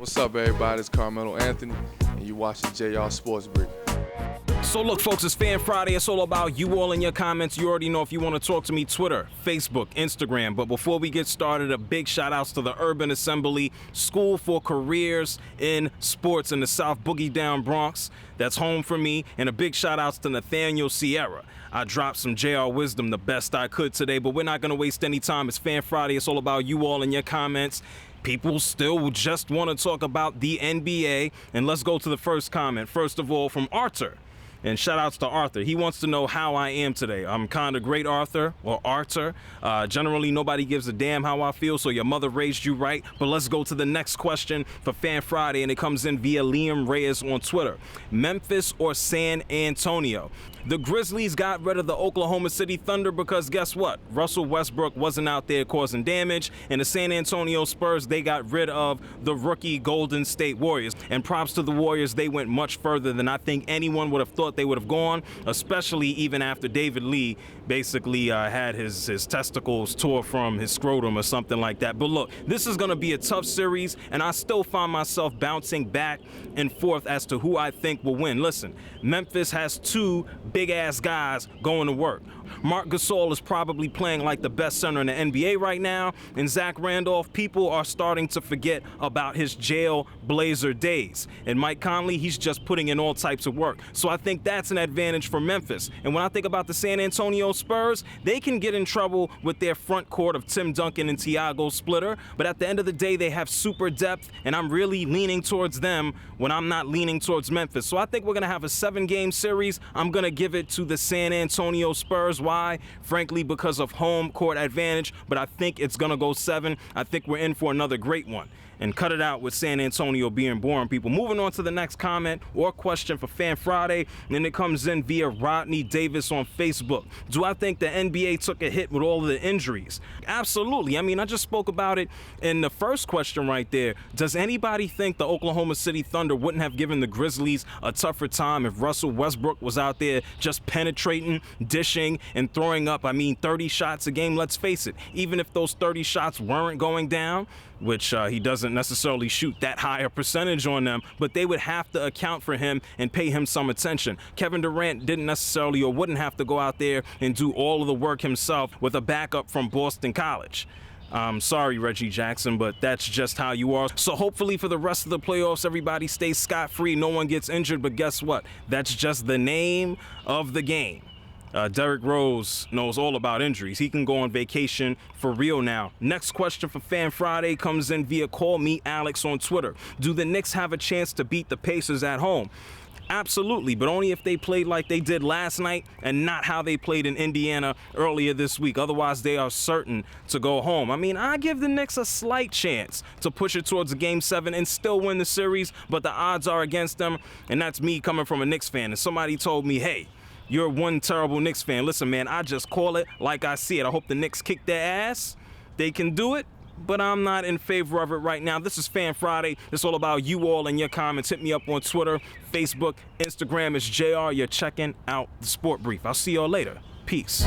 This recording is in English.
What's up, everybody? It's Carmelo Anthony, and you're watching JRSportBrief. So look, folks, it's Fan Friday. It's all about you all in your comments. You already know if you want to talk to me, Twitter, Facebook, Instagram. But before we get started, a big shout outs to the Urban Assembly School for Careers in Sports in the South Boogie Down Bronx. That's home for me. And a big shout outs to Nathaniel Sierra. I dropped some JRWisdom the best I could today, but we're not going to waste any time. It's Fan Friday. It's all about you all in your comments. People still just want to talk about the NBA. And let's go to the first comment. First of all, from Arthur. And shout outs to Arthur. He wants to know how I am today. I'm kind of great, Arthur, or Arthur. Generally, nobody gives a damn how I feel, so your mother raised you right. But let's go to the next question for Fan Friday, and it comes in via Liam Reyes on Twitter. Memphis or San Antonio? The Grizzlies got rid of the Oklahoma City Thunder because guess what? Russell Westbrook wasn't out there causing damage, and the San Antonio Spurs, they got rid of the rookie Golden State Warriors. And props to the Warriors, they went much further than I think anyone would have thought they would have gone, especially even after David Lee basically had his testicles tore from his scrotum or something like that. But look, this is going to be a tough series, and I still find myself bouncing back and forth as to who I think will win. Listen, Memphis has two big-ass guys going to work. Marc Gasol is probably playing like the best center in the NBA right now, and Zach Randolph, people are starting to forget about his jail blazer days. And Mike Conley, he's just putting in all types of work. So I think that's an advantage for Memphis. And when I think about the San Antonio Spurs, they can get in trouble with their front court of Tim Duncan and Tiago Splitter, but at the end of the day, they have super depth, and I'm really leaning towards them when I'm not leaning towards Memphis. So I think we're going to have a 7-game series. I'm going to give it to the San Antonio Spurs. Why? Frankly, because of home court advantage, but I think it's going to go 7. I think we're in for another great one. And cut it out with San Antonio being boring, people. Moving on to the next comment or question for Fan Friday, and it comes in via Rodney Davis on Facebook. Do I think the NBA took a hit with all of the injuries? Absolutely. I mean, I just spoke about it in the first question right there. Does anybody think the Oklahoma City Thunder wouldn't have given the Grizzlies a tougher time if Russell Westbrook was out there just penetrating, dishing, and throwing up, 30 shots a game? Let's face it, even if those 30 shots weren't going down, which he doesn't necessarily shoot that high a percentage on them, but they would have to account for him and pay him some attention. Kevin Durant didn't necessarily or wouldn't have to go out there and do all of the work himself with a backup from Boston College. I'm sorry, Reggie Jackson, but that's just how you are. So hopefully for the rest of the playoffs, everybody stays scot-free, no one gets injured, but guess what? That's just the name of the game. Derrick Rose knows all about injuries. He can go on vacation for real now. Next question for Fan Friday comes in via Call Me Alex on Twitter. Do the Knicks have a chance to beat the Pacers at home? Absolutely, but only if they played like they did last night and not how they played in Indiana earlier this week. Otherwise, they are certain to go home. I give the Knicks a slight chance to push it towards a Game 7 and still win the series, but the odds are against them, and that's me coming from a Knicks fan. And somebody told me, hey, you're one terrible Knicks fan. Listen, man, I just call it like I see it. I hope the Knicks kick their ass. They can do it, but I'm not in favor of it right now. This is Fan Friday. It's all about you all and your comments. Hit me up on Twitter, Facebook, Instagram. It's JR. You're checking out the Sport Brief. I'll see y'all later. Peace.